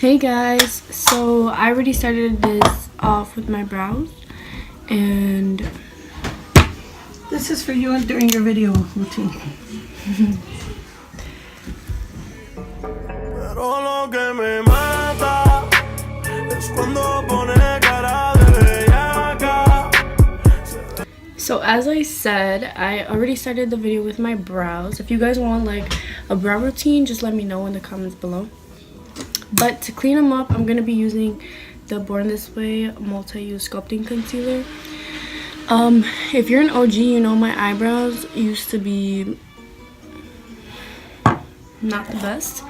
Hey guys, so I already started this off with my brows, and this is for you during your video routine. So as I said, I already started the video with my brows. If you guys want like a brow routine, just let me know in the comments below. But to clean them up, I'm going to be using the Born This Way multi-use sculpting concealer. If you're an OG, you know my eyebrows used to be not the best.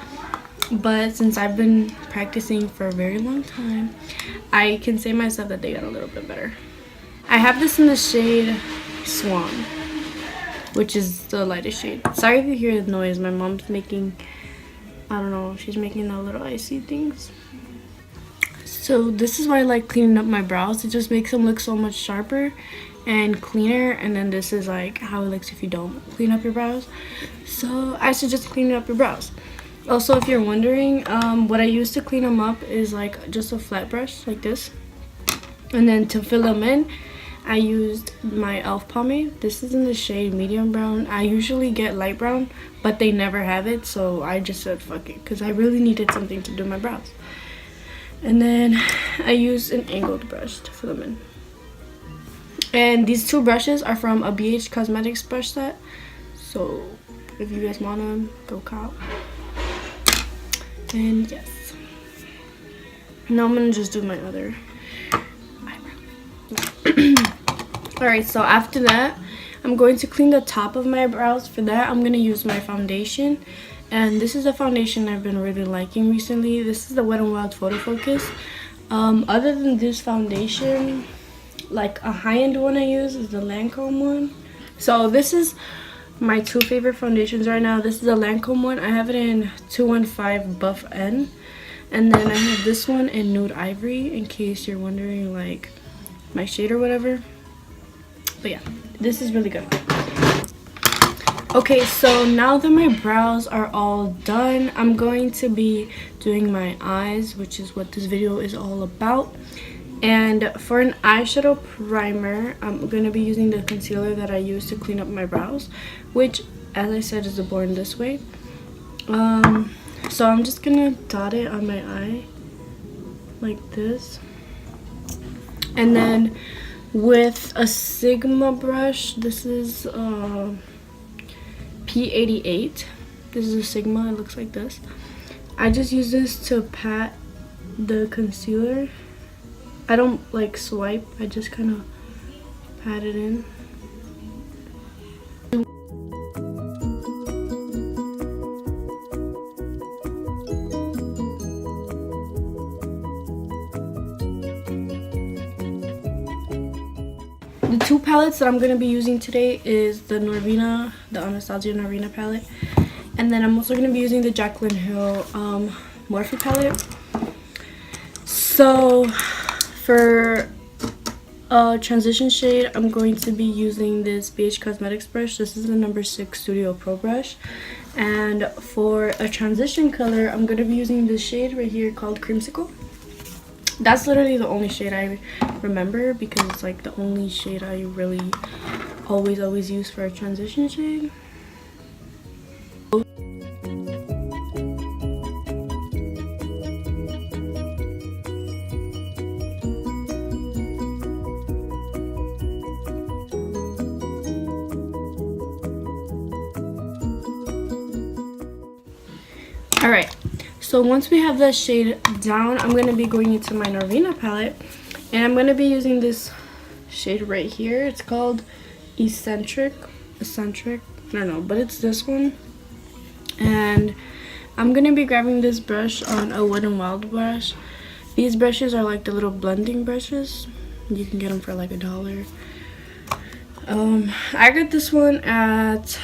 But since I've been practicing for a very long time, I can say myself that they got a little bit better. I have this in the shade Swan, which is the lightest shade. Sorry if you hear the noise. My mom's making, I don't know, she's making the little icy things. So this is why I like cleaning up my brows. It just makes them look so much sharper and cleaner. And then this is like how it looks if you don't clean up your brows. So I suggest cleaning up your brows. Also, if you're wondering, what I use to clean them up is like just a flat brush like this. And then to fill them in, I used my e.l.f. pomade. This is in the shade medium brown. I usually get light brown, but they never have it, so I just said fuck it, because I really needed something to do my brows. And then I used an angled brush to fill them in. And these two brushes are from a BH Cosmetics brush set, so if you guys want them, go cop. And yes, now I'm gonna just do my other eyebrow. Alright, so after that, I'm going to clean the top of my brows. For that, I'm gonna use my foundation, and this is a foundation I've been really liking recently. This is the Wet n Wild Photo Focus. Other than this foundation, like a high-end one I use is the Lancome one. So this is my two favorite foundations right now. This is the Lancome one. I have it in 215 Buff N, and then I have this one in Nude Ivory, in case you're wondering like my shade or whatever. But yeah, this is really good. Okay, so now that my brows are all done, I'm going to be doing my eyes, which is what this video is all about. And for an eyeshadow primer, I'm going to be using the concealer that I use to clean up my brows, which, as I said, is the Born This Way. So I'm just going to dot it on my eye like this. And then with a Sigma brush, this is P88. This is a Sigma, it looks like this. I just use this to pat the concealer. I don't like swipe, I just kind of pat it in. The two palettes that I'm going to be using today is the Anastasia Norvina palette. And then I'm also going to be using the Jaclyn Hill Morphe palette. So for a transition shade, I'm going to be using this BH Cosmetics brush. This is the number 6 Studio Pro brush. And for a transition color, I'm going to be using this shade right here called Creamsicle. That's literally the only shade I remember, because it's like the only shade I really always use for a transition shade. Alright, so once we have the shade down, I'm going to be going into my Norvina palette, and I'm going to be using this shade right here. It's called Eccentric, I don't know, but it's this one. And I'm going to be grabbing this brush on a Wet n Wild brush. These brushes are like the little blending brushes. You can get them for like $1. I got this one at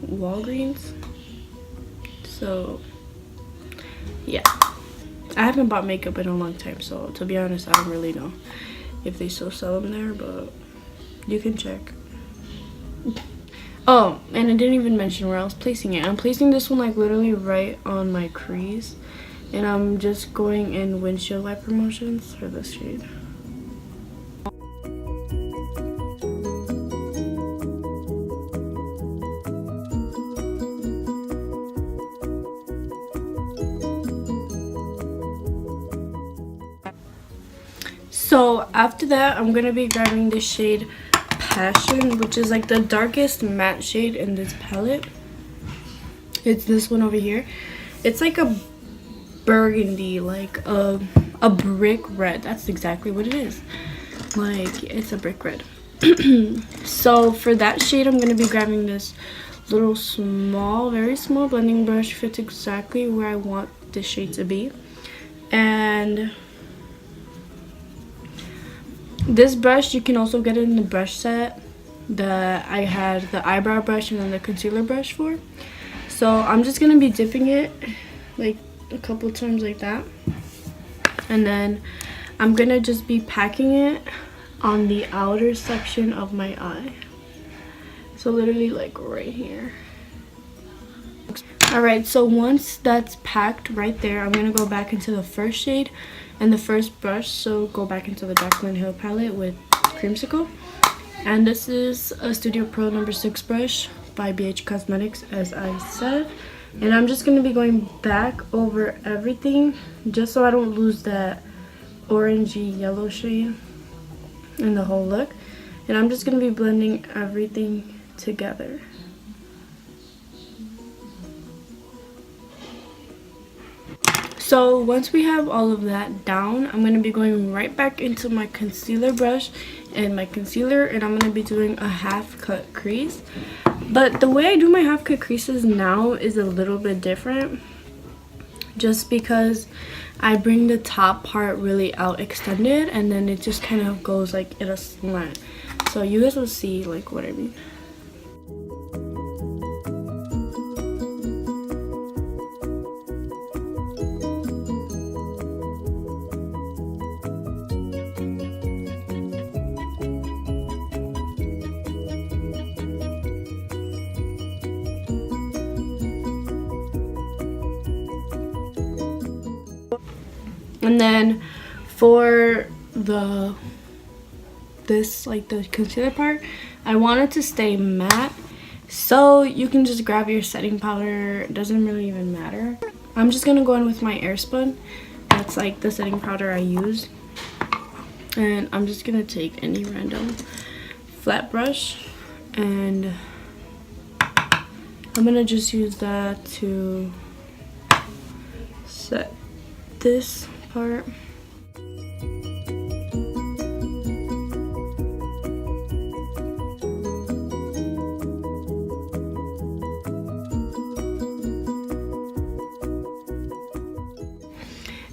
Walgreens. So yeah, I haven't bought makeup in a long time, so to be honest, I don't really know if they still sell them there, but you can check. Oh, and I didn't even mention where I was placing it. I'm placing this one like literally right on my crease, And I'm just going in windshield wiper motions for this shade. So after that, I'm gonna be grabbing the shade Passion, which is like the darkest matte shade in this palette. It's this one over here. It's like a burgundy, like a brick red. That's exactly what it is. Like, it's a brick red. So for that shade, I'm gonna be grabbing this little small, very small blending brush. Fits exactly where I want this shade to be. And this brush you can also get in the brush set that I had the eyebrow brush and then the concealer brush for. So I'm just gonna be dipping it like a couple times like that, and then I'm gonna just be packing it on the outer section of my eye. So literally like right here. Alright, so once that's packed right there, I'm gonna go back into the first shade and the first brush. So go back into the Jaclyn Hill palette with Creamsicle. And this is a Studio Pro No. 6 brush by BH Cosmetics, as I said. And I'm just going to be going back over everything just so I don't lose that orangey yellow shade in the whole look. And I'm just going to be blending everything together. So once we have all of that down, I'm going to be going right back into my concealer brush and my concealer, and I'm going to be doing a half cut crease. But the way I do my half cut creases now is a little bit different, just because I bring the top part really out extended, and then it just kind of goes like in a slant. So you guys will see like what I mean. And then for the concealer part, I want it to stay matte, so you can just grab your setting powder. It doesn't really even matter. I'm just gonna go in with my Airspun. That's like the setting powder I use, and I'm just gonna take any random flat brush, and I'm gonna just use that to set this part.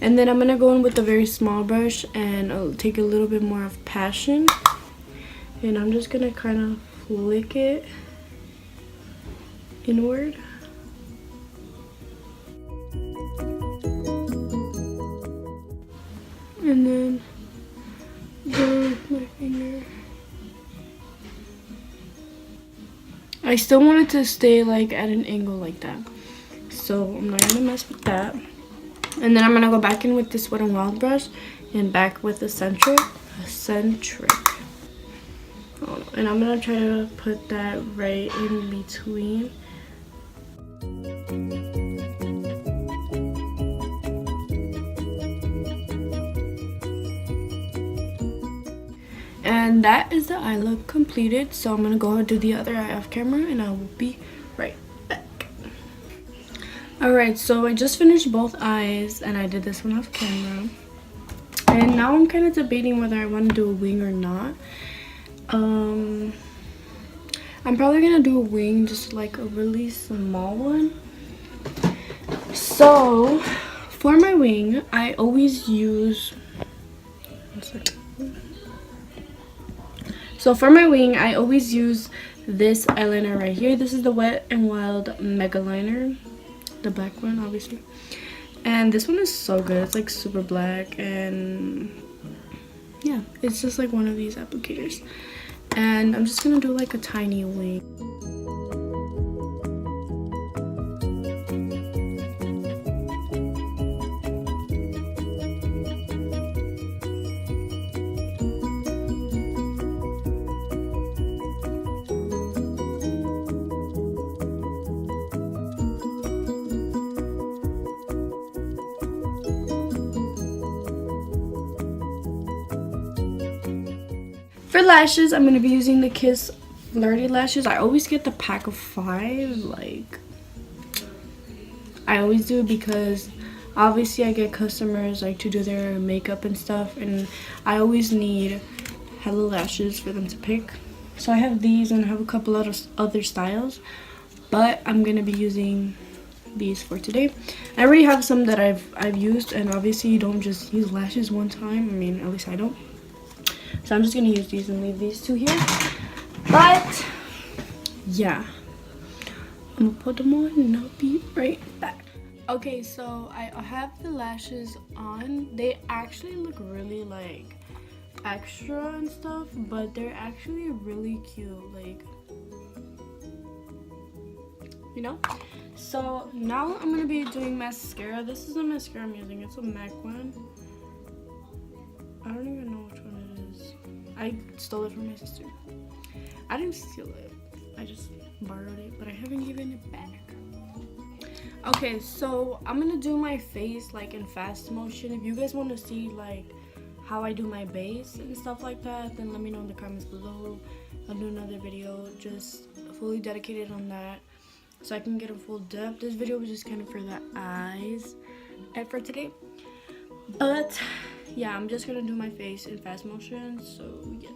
And then I'm gonna go in with a very small brush and I'll take a little bit more of Passion, and I'm just gonna kind of flick it inward. And then go with my finger. I still want it to stay like at an angle like that, so I'm not gonna mess with that. And then I'm gonna go back in with this Wet n Wild brush and back with the centric. Oh, and I'm gonna try to put that right in between. And that is the eye look completed. So I'm gonna go and do the other eye off camera, and I will be right back. Alright, so I just finished both eyes and I did this one off camera. And now I'm kind of debating whether I want to do a wing or not. I'm probably gonna do a wing, just like a really small one. So for my wing, I always use this eyeliner right here. This is the Wet n Wild Mega Liner, the black one obviously, and this one is so good. It's like super black, and yeah, it's just like one of these applicators. And I'm just gonna do like a tiny wing. For lashes, I'm going to be using the Kiss Flirty Lashes. I always get the pack of 5. Like, I always do because obviously I get customers like to do their makeup and stuff, and I always need hella lashes for them to pick. So I have these and I have a couple of other styles, but I'm gonna be using these for today. I already have some that I've used, and obviously you don't just use lashes one time. I mean, at least I don't. So I'm just gonna use these and leave these 2 here. But yeah, I'm gonna put them on and I'll be right back. Okay, so I have the lashes on. They actually look really like extra and stuff, but they're actually really cute, like, you know. So now I'm gonna be doing mascara. This is the mascara I'm using. It's a MAC one. I don't even know which one it is. I stole it from my sister. I didn't steal it, I just borrowed it, but I haven't given it back. Okay, so I'm gonna do my face like in fast motion. If you guys want to see like how I do my base and stuff like that, then let me know in the comments below. I'll do another video just fully dedicated on that, so I can get a full depth. This video was just kind of for the eyes and for today. But yeah, I'm just gonna do my face in fast motion, so yes.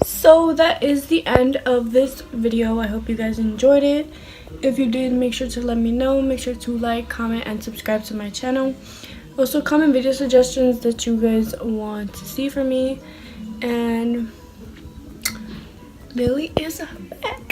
So that is the end of this video. I hope you guys enjoyed it. If you did, make sure to let me know. Make sure to like, comment, and subscribe to my channel. Also, comment video suggestions that you guys want to see from me. And Lily is back.